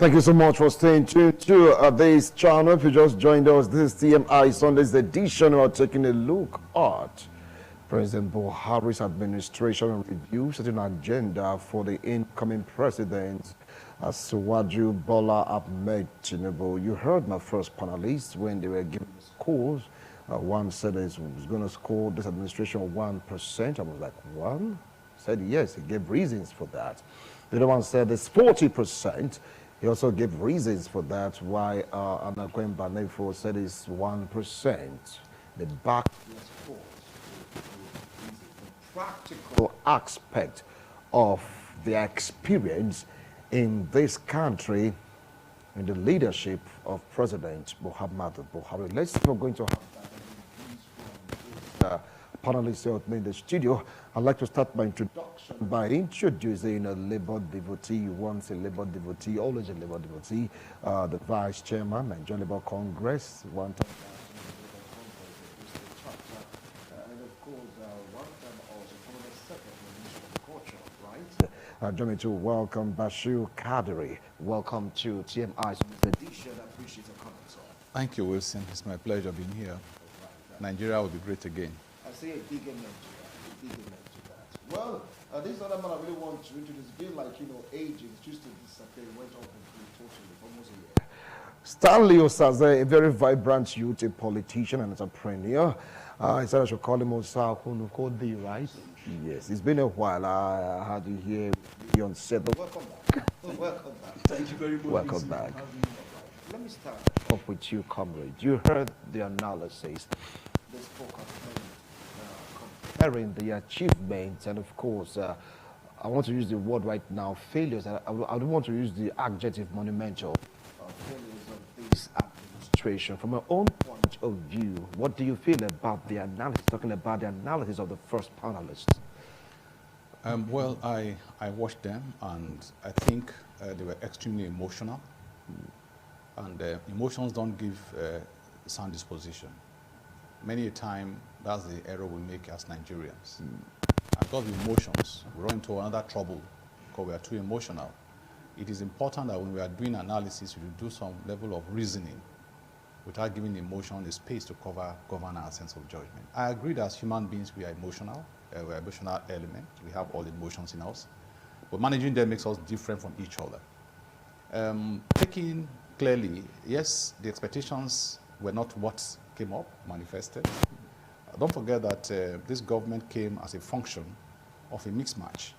Thank you so much for staying tuned to this channel. If you just joined us, this is TMI Sunday's edition. We're taking a look at President Buhari's administration review, setting an agenda for the incoming president, Asiwaju Bola Ahmed Tinubu. You heard my first panelists when they were giving the scores. One said he was going to score this administration 1%. I was like, one? Said yes, he gave reasons for that. The other one said it's 40%. He also gave reasons for that, why Anakwem Banefo said it's 1%. The back the practical aspect of their experience in this country in the leadership of President Muhammadu Buhari. Let's see, we're going to have that panelists here with me in the studio. I'd like to start my introduction by introducing a Labour devotee, once a Labour devotee, always a Labour devotee, the Vice Chairman, Nigerian Labour Congress, one time and of course, one time also former Secretary of Culture, right? Join me to welcome Bashir Kadiri. Welcome to TMI's edition. I appreciate your comments, sir. Thank you, Wilson. It's my pleasure being here. Nigeria will be great again. I say a big amen to that. A big amen to that. Well, this other man I really want to introduce, been like, aging, just to disappear, went up and totally, almost a year. Stanley Osaze, a very vibrant youth, a politician and entrepreneur. I said I should call him Osakunu Kodi, right? Yes, it's been a while. I had you here on set. Welcome back. Welcome back. Thank you very much. Welcome back. Let me start off with you, comrade. You heard the analysis. They spoke of comparing the achievements, and of course, I want to use the word right now, failures. I don't want to use the adjective monumental failures of this administration. From my own point of view, what do you feel about the analysis, talking about the analysis of the first panelists? Well, I watched them, and I think they were extremely emotional. And emotions don't give sound disposition. Many a time, that's the error we make as Nigerians. And because of emotions, we run into another trouble because we are too emotional. It is important that when we are doing analysis, we do some level of reasoning without giving emotion a space to govern our sense of judgment. I agree that as human beings, we are emotional. We're an emotional element. We have all emotions in us. But managing them makes us different from each other. Taking clearly, yes, the expectations were not what came up, manifested. Don't forget that this government came as a function of a mixed match.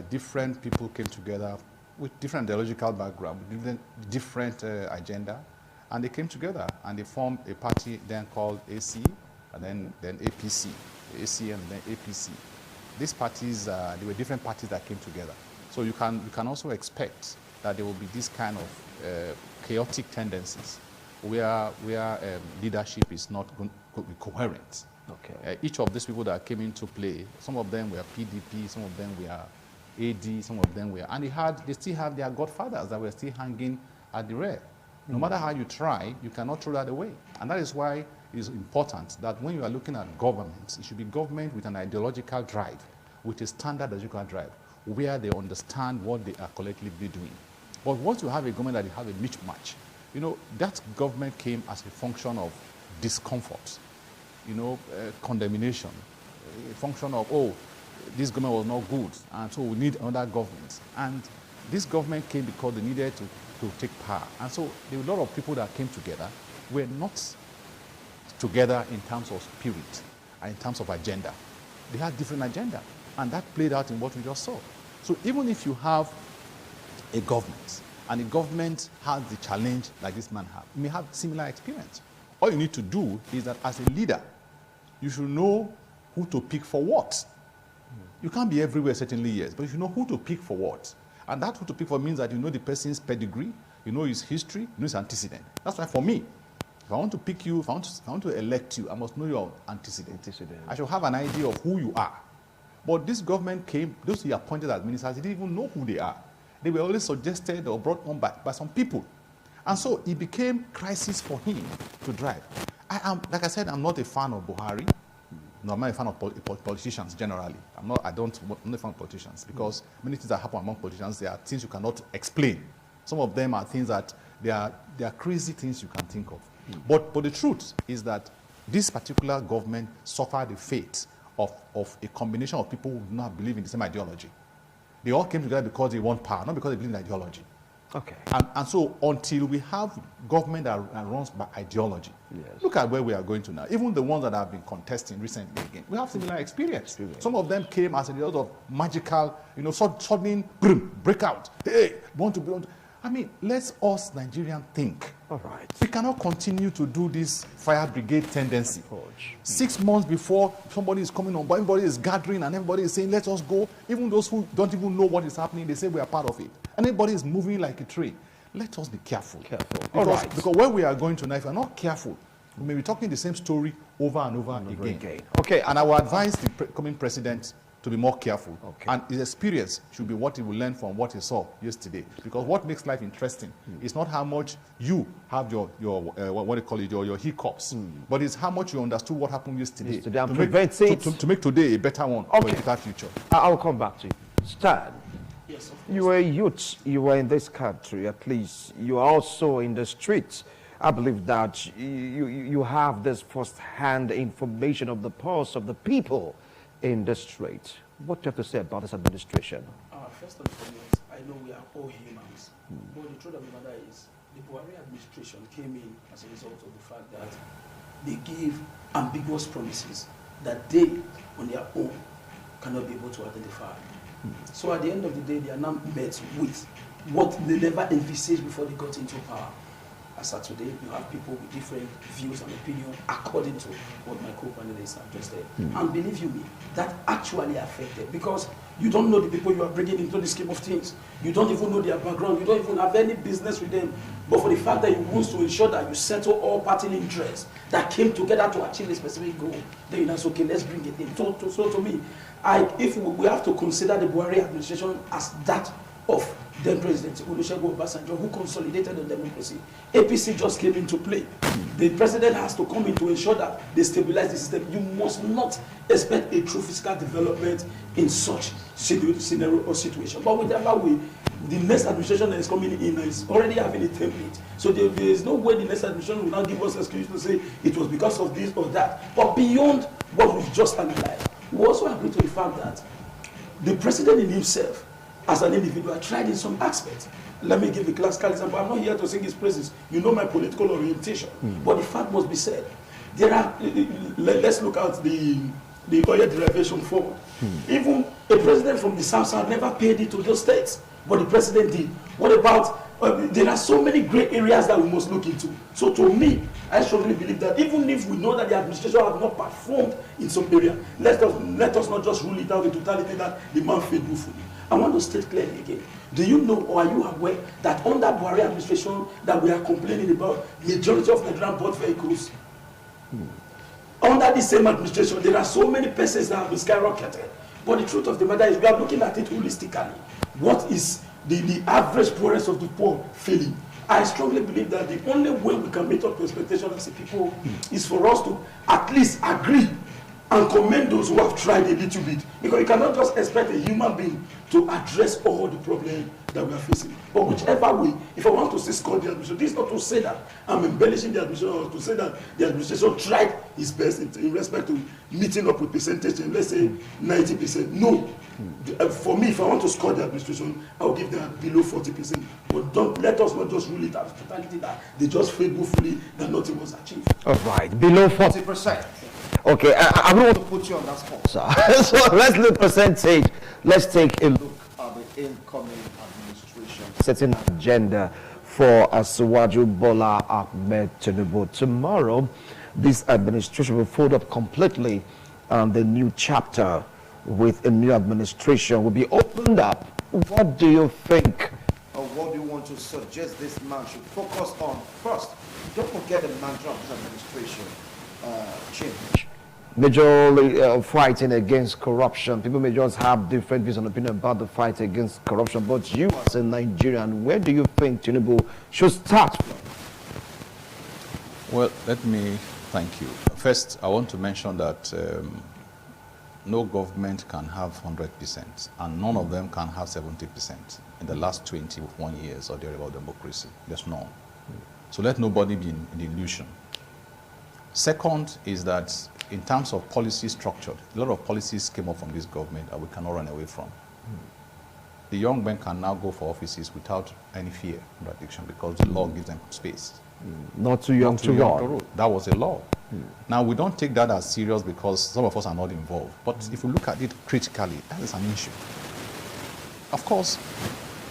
Different people came together with different ideological background, with different agenda, and they came together and they formed a party then called AC, and then APC, AC and then APC. These parties, they were different parties that came together. So you can also expect that there will be this kind of chaotic tendencies where leadership is not going to be coherent. Okay. Each of these people that came into play, some of them were PDP, some of them were AD, some of them were, and they still have their godfathers that were still hanging at the rear. No matter how you try, you cannot throw that away. And that is why it is important that when you are looking at government, it should be government with an ideological drive, with a standard ideological drive, where they understand what they are collectively doing. But once you have a government that you have a mismatch, that government came as a function of discomfort, condemnation, a function of, oh, this government was not good, and so we need another government. And this government came because they needed to take power. And so there were a lot of people that came together were not together in terms of spirit and in terms of agenda. They had different agenda, and that played out in what we just saw. So even if you have a government, and the government has the challenge like this man has, you may have similar experience. All you need to do is that as a leader, you should know who to pick for what. You can't be everywhere, certainly, yes, but you should know who to pick for what. And that who to pick for means that you know the person's pedigree, you know his history, you know his antecedent. That's why for me, if I want to pick you, if I want to elect you, I must know your antecedent. I should have an idea of who you are. But this government came, those he appointed as ministers, he didn't even know who they are. They were only suggested or brought on by some people. And so it became crisis for him to drive. Like I said, I'm not a fan of Buhari. No, I'm not a fan of politicians generally. I'm not a fan of politicians because many things that happen among politicians, there are things you cannot explain. Some of them are things that they are crazy things you can think of. But the truth is that this particular government suffered the fate of a combination of people who do not believe in the same ideology. They all came together because they want power, not because they believe in ideology. Okay. And so until we have government that runs by ideology, look at where we are going to now. Even the ones that have been contesting recently again, we have similar experience. Some of them came as a result of magical, sudden breakout. Hey, want to be on. I mean, let's us Nigerians think. All right. We cannot continue to do this fire brigade tendency. 6 months before somebody is coming on, but everybody is gathering and everybody is saying, let us go. Even those who don't even know what is happening, they say we are part of it. And everybody is moving like a train. Let us be careful. Because where we are going tonight, if we are not careful, we may be talking the same story over and over again. Okay. And I will advise the coming president to be more careful. And his experience should be what he will learn from what he saw yesterday. Because what makes life interesting is not how much you have your what do you call it, your hiccups, but it's how much you understood what happened yesterday to make today a better one for a better future. I'll come back to you. Stan, yes, you were a youth, you were in this country, at least you are also in the streets. I believe that you have this first-hand information of the pulse of the people in the street. What do you have to say about this administration? First and foremost, I know we are all humans, but the truth of the matter is the Buhari administration came in as a result of the fact that they gave ambiguous promises that they, on their own, cannot be able to identify. So at the end of the day, they are now met with what they never envisaged before they got into power. As of today, you have people with different views and opinions according to what my co-panelists have just said. And believe you me, that actually affected, because you don't know the people you are bringing into the scheme of things. You don't even know their background. You don't even have any business with them. But for the fact that you want to ensure that you settle all party interests that came together to achieve a specific goal, then that's okay, let's bring it in. So to me, if we have to consider the Buhari administration as that of then President Olusegun Obasanjo, who consolidated the democracy. APC just came into play. The president has to come in to ensure that they stabilize the system. You must not expect a true fiscal development in such scenario or situation. But whichever way, the next administration that is coming in is already having a template. So there is no way the next administration will now give us excuse to say it was because of this or that. But beyond what we've just analyzed, we also agree to the fact that the president in himself, as an individual, tried in some aspects. Let me give a classical example. I'm not here to sing his praises. You know my political orientation. But the fact must be said. There are, let's look at the oil derivation forward. Even a president from the South never paid it to those states, but the president did. What about, there are so many great areas that we must look into. So to me, I strongly believe that even if we know that the administration have not performed in some area, let us not just rule it out in totality that the man failed woefully. I want to state clearly again. Do you know or are you aware that under Buhari administration that we are complaining about, the majority of Nigerian bought vehicles? Under the same administration, there are so many persons that have been skyrocketed. But the truth of the matter is we are looking at it holistically. What is the average poorness of the poor feeling? I strongly believe that the only way we can meet up to expectations as a people is for us to at least agree and commend those who have tried a little bit. Because you cannot just expect a human being to address all the problems that we are facing. But whichever way, if I want to say score the administration, this is not to say that I'm embellishing the administration, or to say that the administration tried its best in respect to meeting up with percentage, and let's say 90%. No. For me, if I want to score the administration, I'll give them below 40%. But let us not just rule it as totality that they just failed woefully, that nothing was achieved. All right, below 40%. Okay, I don't want to put you on that spot, sir. So let's look percentage. Let's take a look at the incoming administration setting an agenda for Asiwaju Bola Ahmed Tinubu. Tomorrow, this administration will fold up completely, and the new chapter with a new administration will be opened up. What do you think, or what do you want to suggest this man should focus on first? Don't forget the mantra of this administration. Change. Majorly fighting against corruption. People may just have different views and opinion about the fight against corruption, but you as a Nigerian, where do you think Tinubu should start from? Well, let me thank you. First, I want to mention that no government can have 100%, and none of them can have 70%. in the last 21 years or thereabout democracy. There's none. So let nobody be in the illusion. Second is that in terms of policy structure, a lot of policies came up from this government that we cannot run away from. The young men can now go for offices without any fear of addiction because the law gives them space. Not too young to run. That was a law. Now, we don't take that as serious because some of us are not involved. But if you look at it critically, that is an issue. Of course,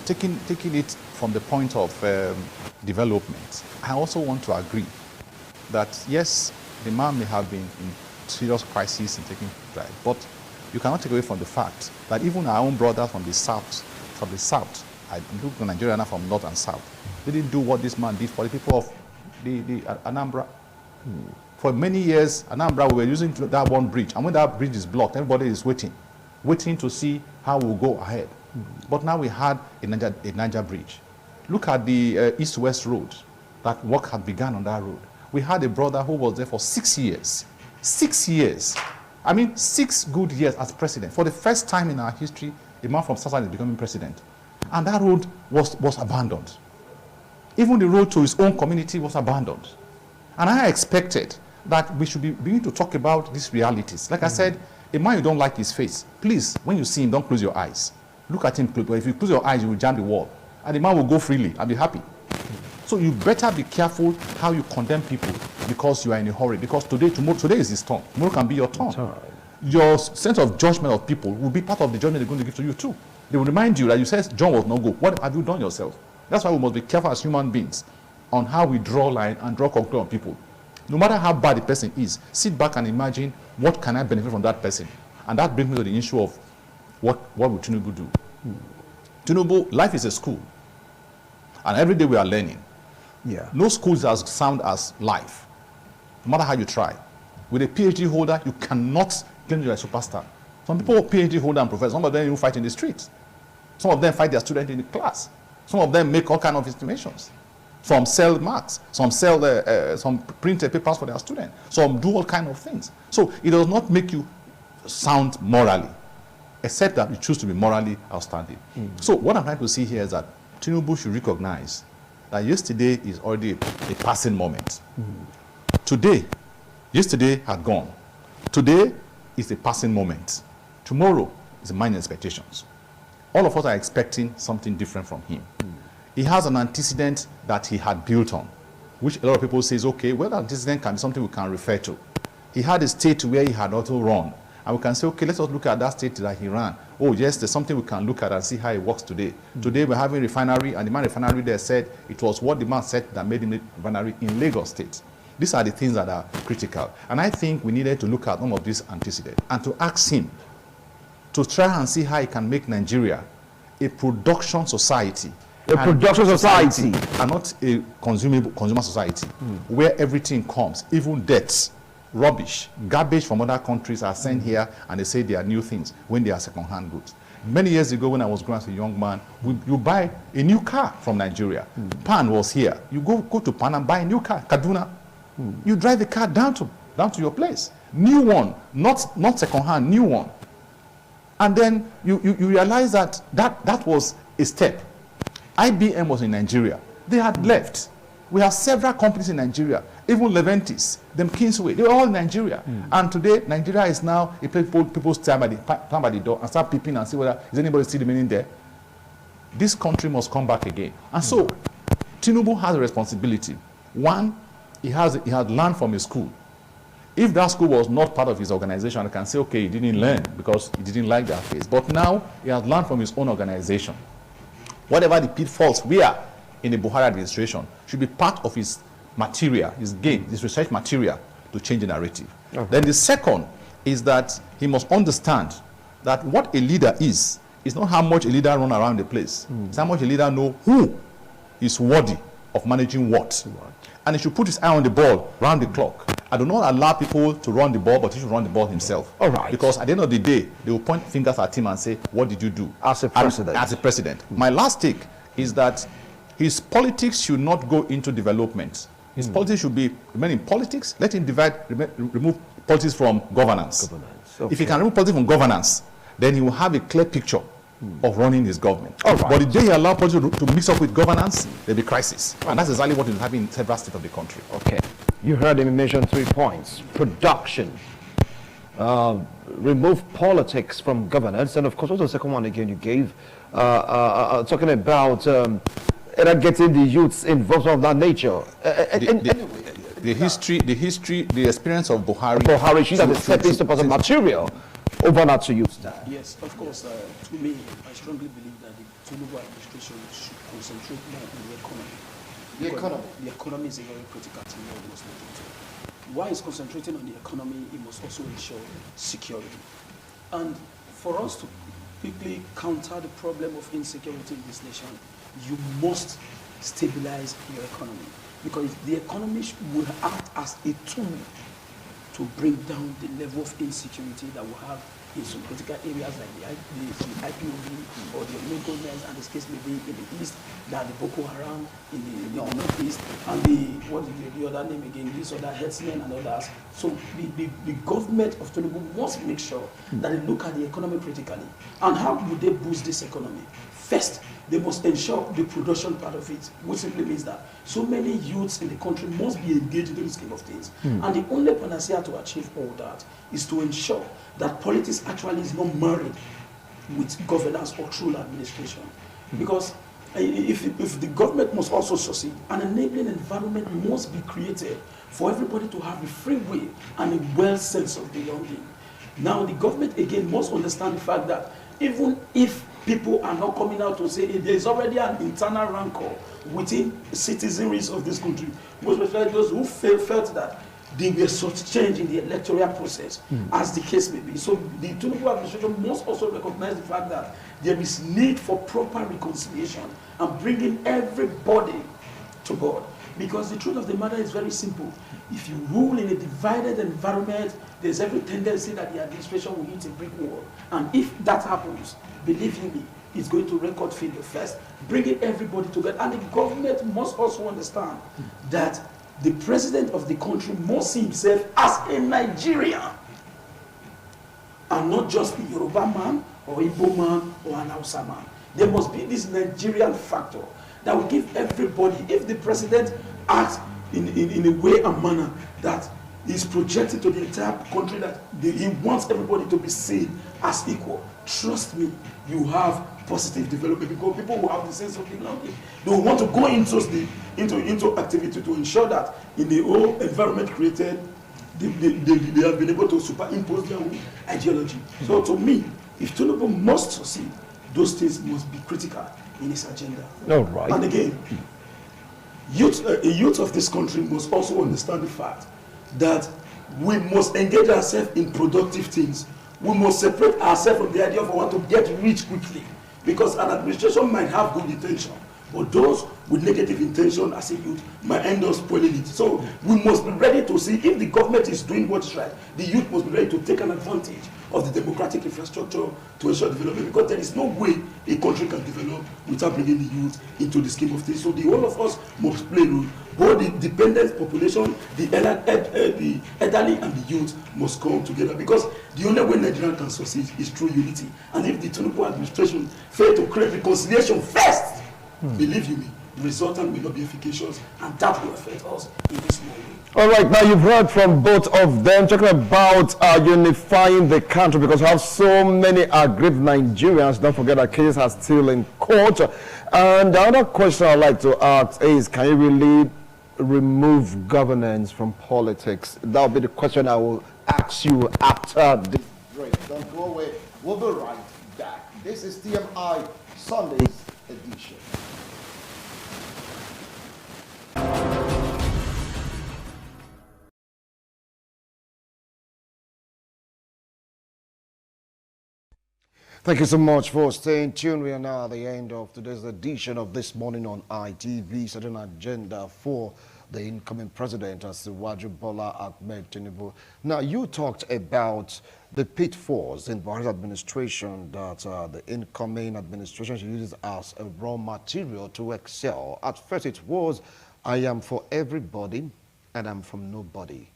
taking it from the point of development, I also want to agree that, yes, the man may have been in serious crisis in taking drive, but you cannot take away from the fact that even our own brothers from the south, I look at Nigeria now from north and south, they didn't do what this man did for the people of the Anambra. For many years, Anambra, we were using that one bridge, and when that bridge is blocked, everybody is waiting to see how we'll go ahead. But now we had a Niger bridge. Look at the east-west road. That work had begun on that road. We had a brother who was there for 6 years. 6 years. I mean, 6 good years as president. For the first time in our history, a man from South is becoming president. And that road was abandoned. Even the road to his own community was abandoned. And I expected that we should be beginning to talk about these realities. Like I said, a man you don't like his face, please, when you see him, don't close your eyes. Look at him. If you close your eyes, you will jam the wall. And the man will go freely and be happy. So you better be careful how you condemn people because you are in a hurry. Because today is his turn. Tomorrow can be your turn. Your sense of judgment of people will be part of the judgment they're going to give to you too. They will remind you that you said John was not good. What have you done yourself? That's why we must be careful as human beings on how we draw line and draw conclusion on people. No matter how bad the person is, sit back and imagine what can I benefit from that person. And that brings me to the issue of what will Tinubu do? Tinubu, life is a school. And every day we are learning. Yeah. No school is as sound as life, no matter how you try. With a PhD holder, you cannot claim you're a superstar. Some people PhD holder and professor, some of them even fight in the streets. Some of them fight their students in the class. Some of them make all kinds of estimations. Some sell marks. Some sell some print papers for their students. Some do all kinds of things. So it does not make you sound morally, except that you choose to be morally outstanding. So what I'm trying to see here is that Tinubu should recognize that yesterday is already a passing moment. Yesterday had gone. Today is a passing moment. Tomorrow is minor expectations. All of us are expecting something different from him. He has an antecedent that he had built on, which a lot of people say is okay, well, that antecedent can be something we can refer to. He had a state where he had also run. And we can say, okay, let's just look at that state that he ran. Oh, yes, there's something we can look at and see how it works today. Today, we're having a refinery, and the man refinery there said it was what the man said that made him a refinery in Lagos State. These are the things that are critical. And I think we needed to look at some of these antecedents and to ask him to try and see how he can make Nigeria a production society. A production society. And not a consumer society, where everything comes, even debts, rubbish, garbage from other countries are sent here and they say they are new things when they are second-hand goods. Many years ago when I was growing as a young man, you buy a new car from Nigeria. Pan was here. You go to Pan and buy a new car, Kaduna. You drive the car down to your place. New one, not second-hand, new one. And then you realize that was a step. IBM was in Nigeria. They had left. We have several companies in Nigeria, even Leventis, them Kingsway, they were all in Nigeria. And today, Nigeria is now a place people stand by the door and start peeping and see whether is anybody still remaining there. This country must come back again. And so, Tinubu has a responsibility. One, he had learned from his school. If that school was not part of his organization, I can say, okay, he didn't learn because he didn't like that phase. But now, he has learned from his own organization. Whatever the pitfalls were in the Buhari administration should be part of his material, his game, his research material to change the narrative. Then the second is that he must understand that what a leader is not how much a leader runs around the place. It's how much a leader knows who is worthy of managing what. And he should put his eye on the ball round the clock. I do not allow people to run the ball, but he should run the ball himself. All right. Because at the end of the day, they will point fingers at him and say, what did you do? As a president. As a president. My last take is that his politics should not go into development. His politics should remain in politics. Let him remove politics from governance. Okay. If he can remove politics from governance, then he will have a clear picture of running his government. All right. But the day you allow politics to mix up with governance, there'll be crisis. And that's exactly what is happening in several states of the country. Okay. You heard him mention 3 points. Production. Remove politics from governance. And of course, what's the second one again you gave? Talking about getting the youths involved of that nature. The experience of Buhari. Buhari, she's at the stepping stone of material. Over now to you, Stan. Yes, of course. To me, I strongly believe that the Tinubu administration should concentrate more on the economy. The economy is a very critical thing that we must look into. While it's concentrating on the economy, it must also ensure security. And for us to quickly counter the problem of insecurity in this nation, you must stabilize your economy. Because the economy will act as a tool to bring down the level of insecurity that we have in some critical areas like the IPOB or the governments, and this case may be in the east, that the Boko Haram in the northeast, and the other name again, these other herdsmen and others. So the government of Tinubu must make sure that they look at the economy critically. And how would they boost this economy? First, they must ensure the production part of it, which simply means that so many youths in the country must be engaged in the scheme of things. And the only panacea to achieve all that is to ensure that politics actually is not married with governance or true administration. Because if the government must also succeed, an enabling environment must be created for everybody to have a free will and a well sense of belonging. Now, the government again must understand the fact that even if people are not coming out to say there is already an internal rancor within citizenries of this country, most especially those who felt that they were shortchanged in the electoral process, as the case may be. So the Tinubu administration must also recognize the fact that there is need for proper reconciliation and bringing everybody to board. Because the truth of the matter is very simple. If you rule in a divided environment, there's every tendency that the administration will hit a brick wall. And if that happens, believe you me, it's going to record failure first, bringing everybody together. And the government must also understand that the president of the country must see himself as a Nigerian and not just a Yoruba man or Igbo man or an Hausa man. There must be this Nigerian factor that will give everybody, if the president acts in a way and manner that is projected to the entire country, that he wants everybody to be seen as equal, trust me, you have positive development, because people will have the sense of belonging. They will want to go into activity to ensure that in the whole environment created, they have been able to superimpose their own ideology. So to me, if Tinubu must succeed, those things must be critical in his agenda. All right. And again, youth of this country must also understand the fact that we must engage ourselves in productive things. We must separate ourselves from the idea of want to get rich quickly. Because an administration might have good intention, but those with negative intention as a youth might end up spoiling it. So we must be ready to see if the government is doing what is right. The youth must be ready to take an advantage of the democratic infrastructure to ensure development, because there is no way a country can develop without bringing the youth into the scheme of things. So the whole of us must play a role. Both the dependent population, the elderly and the youth must come together, because the only way Nigeria can succeed is through unity. And if the Tinubu administration fail to create reconciliation first, believe you me, the resultant will not be efficacious, and that will affect us in this small way. All right, now you've heard from both of them talking about unifying the country, because we have so many aggrieved Nigerians. Don't forget that cases are still in court. And the other question I'd like to ask is, can you really remove governance from politics? That'll be the question I will ask you after this break. Don't go away. We'll be right back. This is TMI Sunday's edition. Thank you so much for staying tuned. We are now at the end of today's edition of This Morning on ITV, setting an agenda for the incoming president, Asiwaju Bola Ahmed Tinubu. Now, you talked about the pitfalls in Buhari's administration that the incoming administration uses as a raw material to excel. At first it was, I am for everybody and I'm from nobody.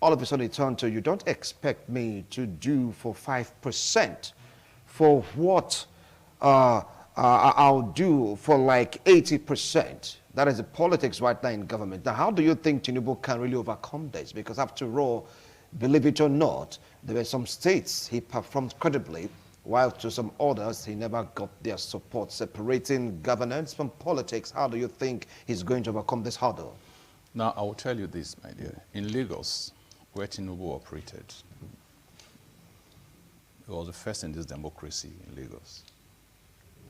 All of a sudden it turned to, you don't expect me to do for 5% for what I'll do for like 80%. That is the politics right now in government. Now, how do you think Tinubu can really overcome this? Because after all, believe it or not, there were some states he performed credibly, while to some others, he never got their support. Separating governance from politics, how do you think he's going to overcome this hurdle? Now, I will tell you this, my dear. In Lagos, where Tinubu operated, he was the first in this democracy in Lagos.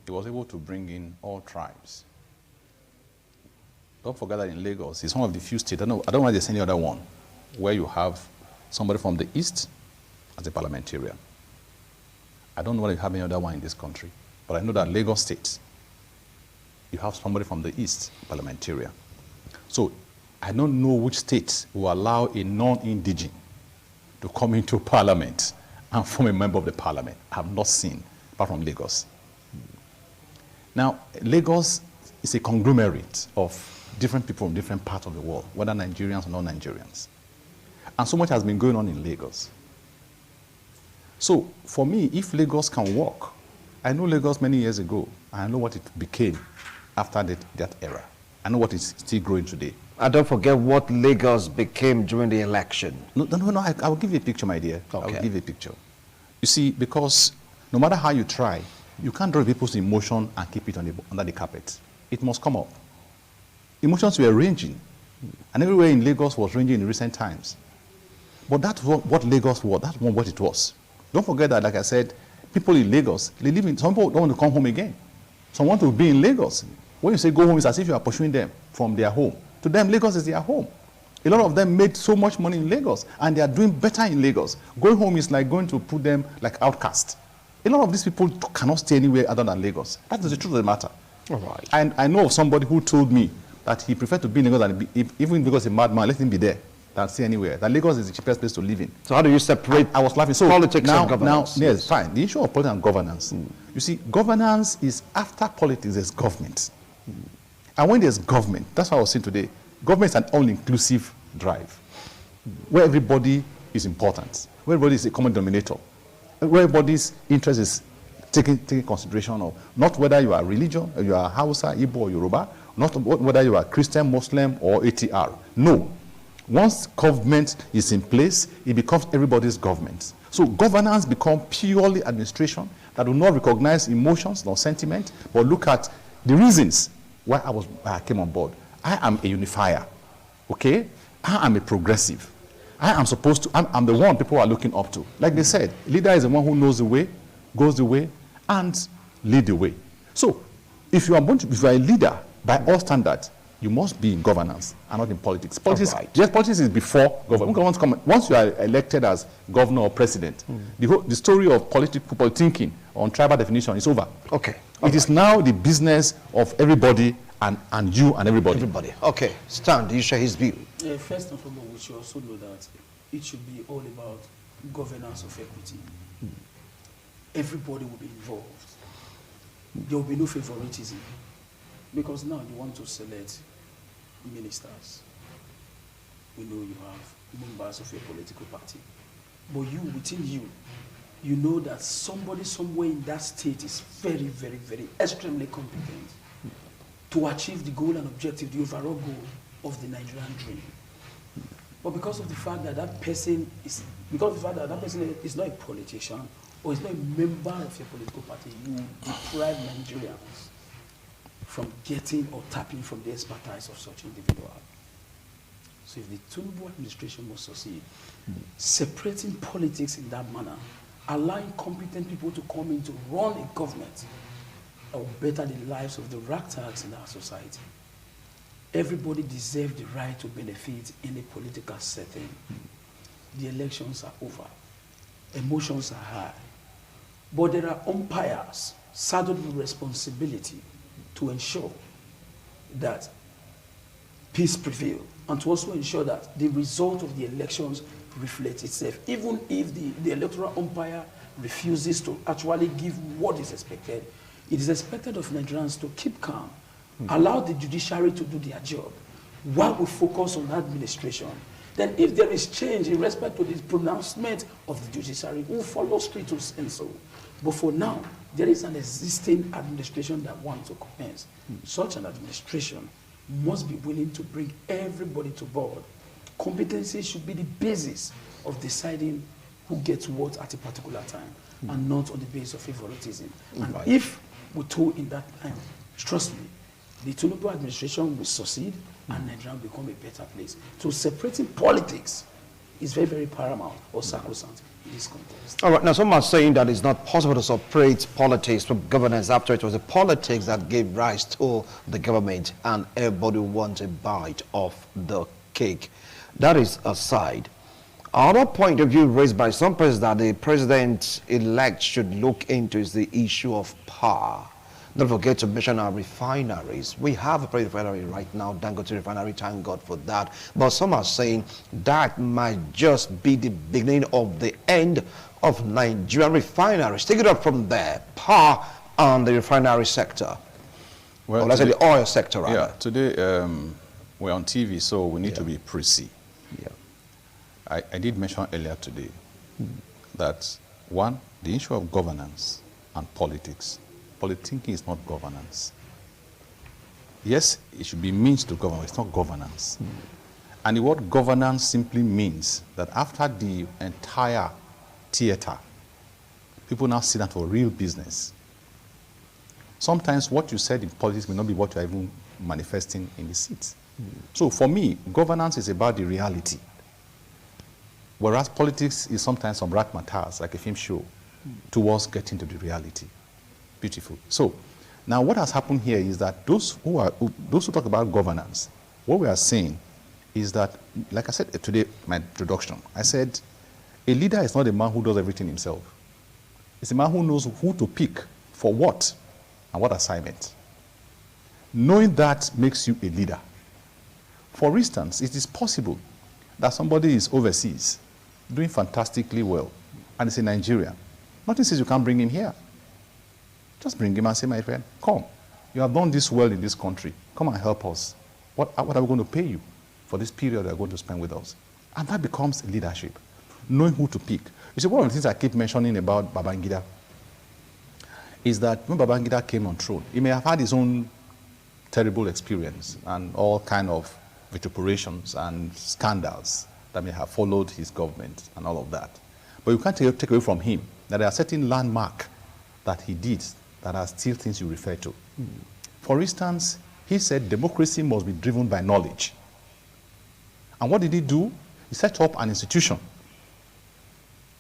He was able to bring in all tribes. Don't forget that in Lagos, it's one of the few states, I don't know if there's any other one, where you have somebody from the East as a parliamentarian. I don't know whether you have any other one in this country, but I know that Lagos State, you have somebody from the East parliamentarian. So I don't know which state will allow a non-indigene to come into parliament and form a member of the parliament. I have not seen, apart from Lagos. Now, Lagos is a conglomerate of different people from different parts of the world, whether Nigerians or non-Nigerians. And so much has been going on in Lagos. So, for me, if Lagos can work, I know Lagos many years ago, and I know what it became after that era. I know what is still growing today. And don't forget what Lagos became during the election. No, I will give you a picture, my dear. Okay. I will give you a picture. You see, because no matter how you try, you can't draw people's emotion and keep it under the carpet. It must come up. Emotions were ranging, and everywhere in Lagos was ranging in recent times. But that's what Lagos was. That's what it was. Don't forget that, like I said, people in Lagos, they live in, some people don't want to come home again. Some want to be in Lagos. When you say go home, it's as if you are pursuing them from their home. To them, Lagos is their home. A lot of them made so much money in Lagos, and they are doing better in Lagos. Going home is like going to put them like outcasts. A lot of these people cannot stay anywhere other than Lagos. That is the truth of the matter. All right. And I know of somebody who told me that he preferred to be in Lagos than even because he's a madman, let him be there than stay anywhere. That Lagos is the cheapest place to live in. So how do you separate I was laughing. So politics and governance? Now, yes, fine. The issue of politics and governance. You see, governance is after politics, there's government. And when there's government, that's what I was saying today, government is an all-inclusive drive, where everybody is important, where everybody is a common denominator, where everybody's interest is taken consideration of, not whether you are religion, or you are Hausa, Igbo, or Yoruba, not whether you are Christian, Muslim, or ATR. No. Once government is in place, it becomes everybody's government. So governance becomes purely administration that will not recognize emotions nor sentiment, but look at the reasons why I came on board. I am a unifier, okay? I am a progressive. I'm the one people are looking up to. Like they said, leader is the one who knows the way, goes the way, and lead the way. So, if you are a leader, by all standards, you must be in governance and not in politics. Politics, right. Yes, politics is before government. Once you are elected as governor or president, the story of political thinking on tribal definition is over. Okay. It is now the business of everybody and you and everybody. Everybody. Okay. Stan, do you share his view? First and foremost, we should also know that it should be all about governance of equity. Everybody will be involved. There will be no favoritism. Because now you want to select ministers. We know you have members of a political party. But you, within you, you know that somebody somewhere in that state is very, very, very extremely competent to achieve the goal and objective, the overall goal of the Nigerian dream. But because of the fact that that person is not a politician or is not a member of your political party, you deprive Nigerians from getting or tapping from the expertise of such individual. So if the Tinubu administration must succeed, separating politics in that manner, allowing competent people to come in to run a government that will better the lives of the ragtags in our society. Everybody deserves the right to benefit in a political setting. The elections are over. Emotions are high. But there are umpires saddled with responsibility to ensure that peace prevails and to also ensure that the result of the elections reflects itself. Even if the electoral umpire refuses to actually give what is expected, it is expected of Nigerians to keep calm, allow the judiciary to do their job, while we focus on administration. Then if there is change in respect to the pronouncement of the judiciary, we'll follow straight to and so. But for now, there is an existing administration that wants to commence. Such an administration must be willing to bring everybody to board. Competency should be the basis of deciding who gets what at a particular time, and not on the basis of favoritism. And if we toe in that line, trust me, the Tinubu administration will succeed and Nigeria will become a better place. So separating politics is very, very paramount or sacrosanct in this context. All right, now some are saying that it's not possible to separate politics from governance after it was the politics that gave rise to the government and everybody wants a bite of the cake. That is aside. Another point of view raised by some persons that the president-elect should look into is the issue of power. Don't forget to mention our refineries. We have a refinery right now, Dangote refinery, thank God for that. But some are saying that might just be the beginning of the end of Nigerian refineries. Take it up from there, power and the refinery sector. Well, or let's say the oil sector, rather. Yeah, today we're on TV, so we need to be precise. Yeah. I did mention earlier today that, one, the issue of governance and politics. Politicking is not governance. Yes, it should be means to govern, it's not governance. And the word governance simply means that after the entire theater, people now sit down for real business. Sometimes what you said in politics may not be what you're even manifesting in the seats. So for me, governance is about the reality. Whereas politics is sometimes some razzmatazz, like a film show, towards getting to the reality. Beautiful. So now what has happened here is that those who talk about governance, what we are saying is that, like I said today, my introduction, I said a leader is not a man who does everything himself. It's a man who knows who to pick for what and what assignment. Knowing that makes you a leader. For instance, it is possible that somebody is overseas doing fantastically well and is in Nigeria. Nothing says you can't bring him here. Just bring him and say, my friend, come. You have done this well in this country. Come and help us. What are we going to pay you for this period you are going to spend with us? And that becomes leadership, knowing who to pick. You see, one of the things I keep mentioning about Babangida is that when Babangida came on throne, he may have had his own terrible experience and all kind of vituperations and scandals that may have followed his government and all of that. But you can't take away from him that there are certain landmarks that he did that are still things you refer to. For instance, he said democracy must be driven by knowledge. And what did he do? He set up an institution,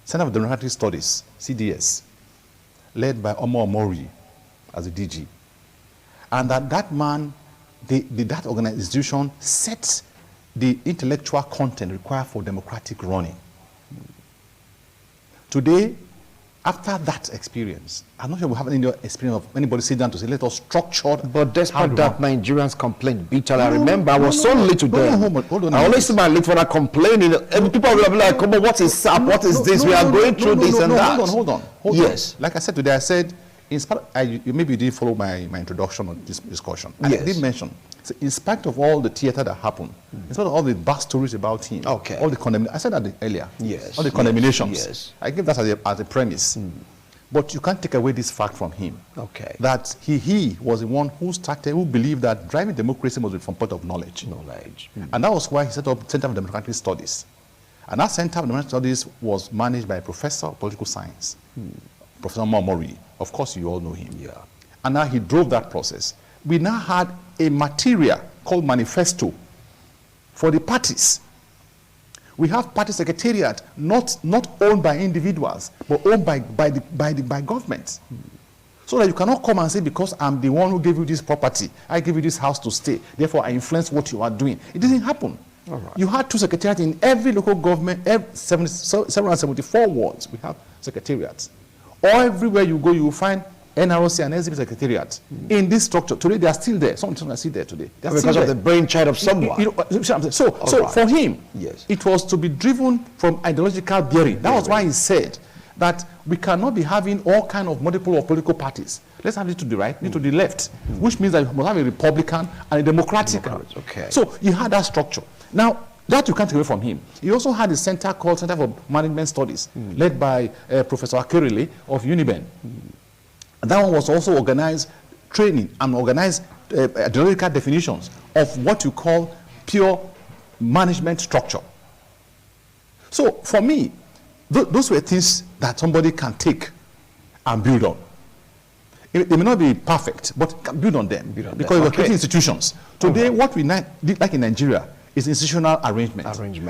Center for Democratic Studies, CDS, led by Omar Mori as the DG. And that man, that organization sets the intellectual content required for democratic running. Today, after that experience, I'm not sure we have any experience of anybody sit down to say, let us structure. But despite that, Nigerians complained bitterly. I remember I was so little there. Hold on. I always see my late father complaining. And people will be like, come on, what is SAP? What is this? We are going through this and that. Hold on. Yes. Like I said today, I said, maybe you didn't follow my introduction on this discussion. Yes. I did mention, so in spite of all the theater that happened, in spite of all the bad stories about him, okay, all the condemnations, I said that earlier, yes, all the condemnations, yes. I give that as a premise. But you can't take away this fact from him. Okay. That he was the one who believed that driving democracy must be from point of knowledge. And that was why he set up Center for Democratic Studies. And that Center for Democratic Studies was managed by a professor of political science, Professor Momori. Of course, you all know him. Yeah. And now he drove that process. We now had a material called manifesto for the parties. We have party secretariat not owned by individuals, but owned by government. So that you cannot come and say, because I'm the one who gave you this property, I gave you this house to stay, therefore I influence what you are doing. It didn't happen. All right. You had two secretariats in every local government, 774 wards, we have secretariats. Or everywhere you go, you will find NROC and SDB secretariat in this structure. Today, they are still there. Some are still there today. Because of the brainchild of someone. So for him, yes, it was to be driven from ideological bearing. That was why he said that we cannot be having all kind of multiple or political parties. Let's have it to the right, it to the left, which means that you must have a Republican and a Democratic. Okay. So you had that structure. Now, That you can't take away from him. He also had a center called Center for Management Studies, led by Professor Akerele of Uniben. And that one was also organized training and organized theoretical definitions of what you call pure management structure. So for me, those were things that somebody can take and build on. They may not be perfect, but can build on them because we're creating institutions. Today, what we did like in Nigeria is institutional arrangement.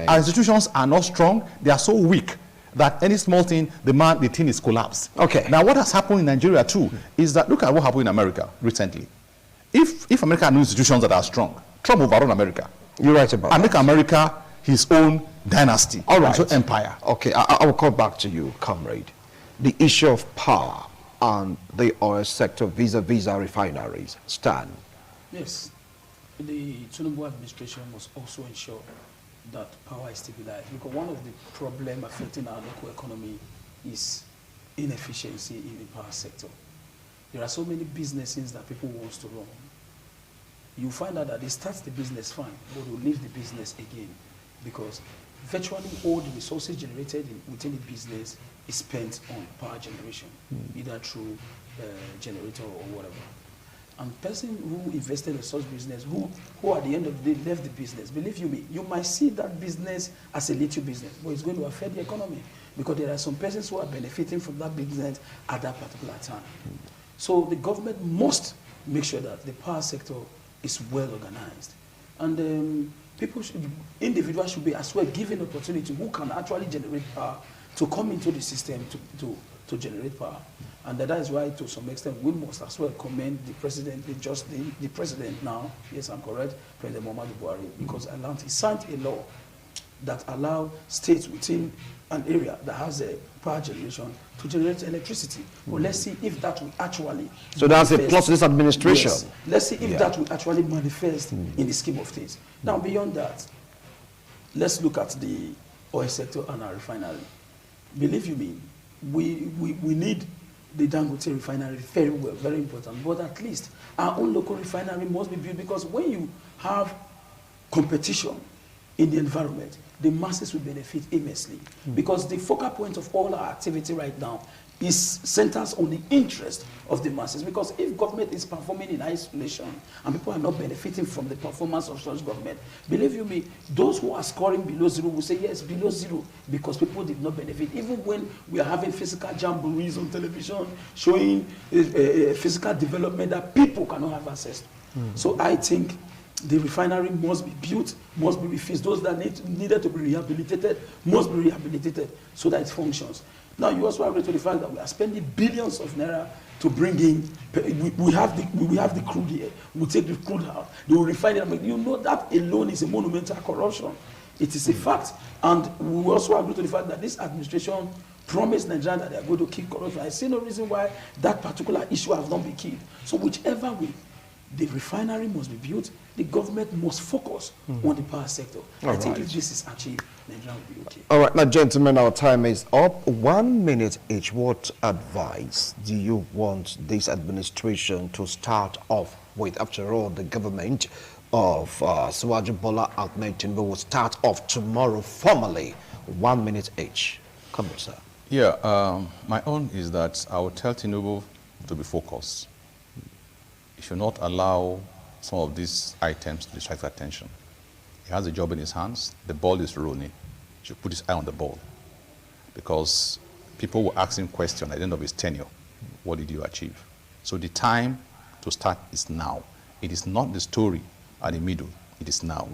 Our institutions are not strong; they are so weak that any small thing, the thing is collapsed. Okay. Now, what has happened in Nigeria too is that look at what happened in America recently. If America had no institutions that are strong, Trump will overrun America. You're right about that. And make America his own dynasty, All right. his own empire. Okay, I will come back to you, comrade. The issue of power and the oil sector vis-a-vis our refineries stand. Yes. The Tinubu administration must also ensure that power is stabilized, because one of the problems affecting our local economy is inefficiency in the power sector. There are so many businesses that people want to run. You find out that they start the business fine, but they leave the business again, because virtually all the resources generated within the business is spent on power generation, either through generator or whatever. And person who invested in such business, who at the end of the day left the business, believe you me, you might see that business as a little business, but it's going to affect the economy, because there are some persons who are benefiting from that business at that particular time. So the government must make sure that the power sector is well organized. And individuals should be as well given opportunity who can actually generate power to come into the system to generate power. And that is why, to some extent, we must as well commend the president, the president now, yes, I'm correct, President Muhammadu Buhari, because he signed a law that allows states within an area that has a power generation to generate electricity. But let's see if that will actually So that's a plus to this administration. Yes. Let's see if that will actually manifest in the scheme of things. Now, beyond that, let's look at the oil sector and our refinery. Believe you me, we need the Dangote refinery very well, very important. But at least our own local refinery must be built, because when you have competition in the environment, the masses will benefit immensely. Because the focal point of all our activity right now centers on the interest of the masses. Because if government is performing in isolation and people are not benefiting from the performance of such government, believe you me, those who are scoring below zero will say yes, below zero, because people did not benefit. Even when we are having physical jamborees on television showing physical development that people cannot have access to. So I think the refinery must be built, must be refixed. Those that needed to be rehabilitated must be rehabilitated so that it functions. Now, you also agree to the fact that we are spending billions of naira to bring in. We have the crude here. We take the crude out. They will refine it. You know that alone is a monumental corruption. It is a fact. And we also agree to the fact that this administration promised Nigeria that they are going to kill corruption. I see no reason why that particular issue has not been killed. So whichever way, the refinery must be built. The government must focus on the power sector. I think if this is achieved, Nigeria will be okay. All right, now, gentlemen, our time is up. 1 minute each. What advice do you want this administration to start off with? After all, the government of Suwaju Bola Ahmed Tinubu will start off tomorrow formally. 1 minute each. Come on, sir. Yeah, my own is that I will tell Tinubu to be focused. He should not allow some of these items to distract attention. He has a job in his hands. The ball is rolling. He should put his eye on the ball, because people will ask him questions at the end of his tenure. What did you achieve? So the time to start is now. It is not the story at the middle. It is now.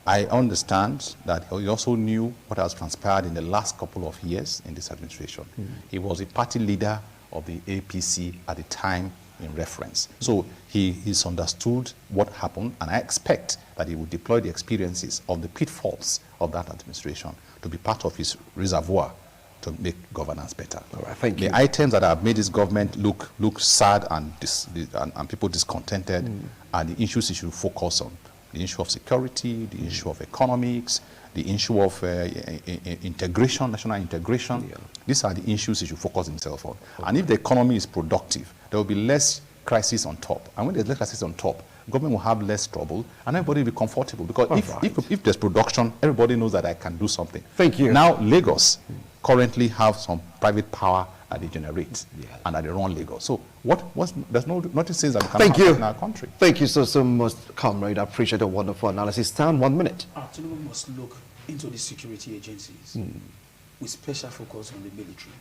I understand that he also knew what has transpired in the last couple of years in this administration. He was a party leader of the APC at the time in reference. So he's understood what happened, and I expect that he will deploy the experiences of the pitfalls of that administration to be part of his reservoir to make governance better. All right, thank you. The items that have made this government look sad and people discontented are the issues he should focus on. The issue of security, the issue of economics, the issue of integration, national integration. These are the issues he should focus himself on. And if the economy is productive, there will be less crisis on top. And when there's less crisis on top, government will have less trouble, and everybody will be comfortable. Because All if there's production, everybody knows that I can do something. Thank you. Now, Lagos currently have some private power that they generate, and that they run Lagos. So there's nothing says that we cannot Thank have you in our country. Thank you so much, comrade. I appreciate a wonderful analysis. Stand 1 minute. Tinubu must look into the security agencies with special focus on the military.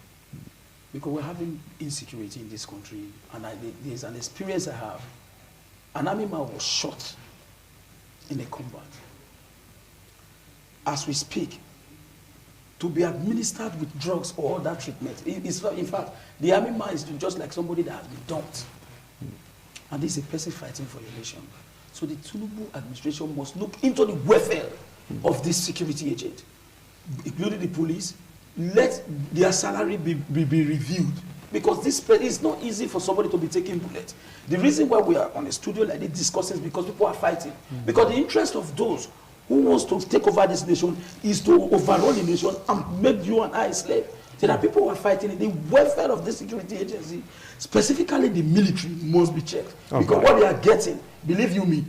Because we're having insecurity in this country, and there's an experience I have. An army man was shot in a combat. As we speak, to be administered with drugs or other treatment. It's not, in fact, the army man is just like somebody that has been dumped. And this is a person fighting for your nation. So the Tinubu administration must look into the welfare of this security agent, including the police. Let their salary be reviewed. Because this is not easy for somebody to be taking bullets. The reason why we are on a studio like this discussing is because people are fighting. Because the interest of those who wants to take over this nation is to overrun the nation and make you and I slave. So that people are fighting. The welfare of the security agency, specifically the military, must be checked. Because what they are getting, believe you me,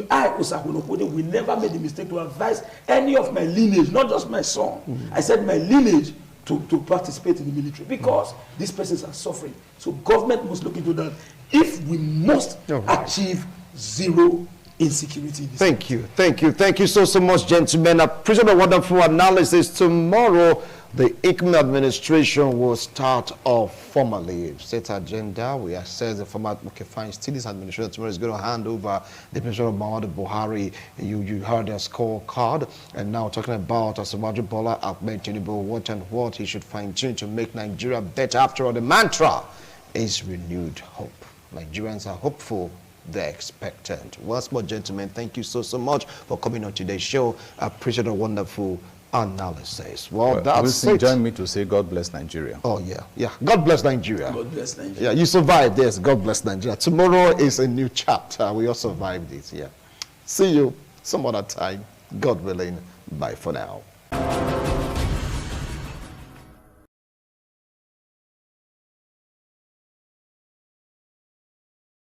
I, Osakunokode, will never make the mistake to advise any of my lineage, not just my son. I said my lineage to participate in the military because these persons are suffering. So government must look into that if we must achieve zero insecurity. Thank you so much, gentlemen. I appreciate a wonderful analysis. Tomorrow, the ICME administration will start off formally. Set agenda. We assess the format. Okay, fine. Still, this administration tomorrow is going to hand over the position of Muhammadu Buhari. You heard their scorecard, and now talking about Asiwaju Bola Ahmed Tinubu, what he should fine-tune to make Nigeria better. After all, the mantra is renewed hope. Nigerians are hopeful. They're expectant. Once more, gentlemen, thank you so much for coming on today's show. I appreciate a wonderful analysis. Well, that's it. Join me to say God bless Nigeria. Oh, yeah. God bless Nigeria. God bless Nigeria. Yeah, you survived. Yes, God bless Nigeria. Tomorrow is a new chapter. We all survived it. Yeah. See you some other time. God willing. Bye for now.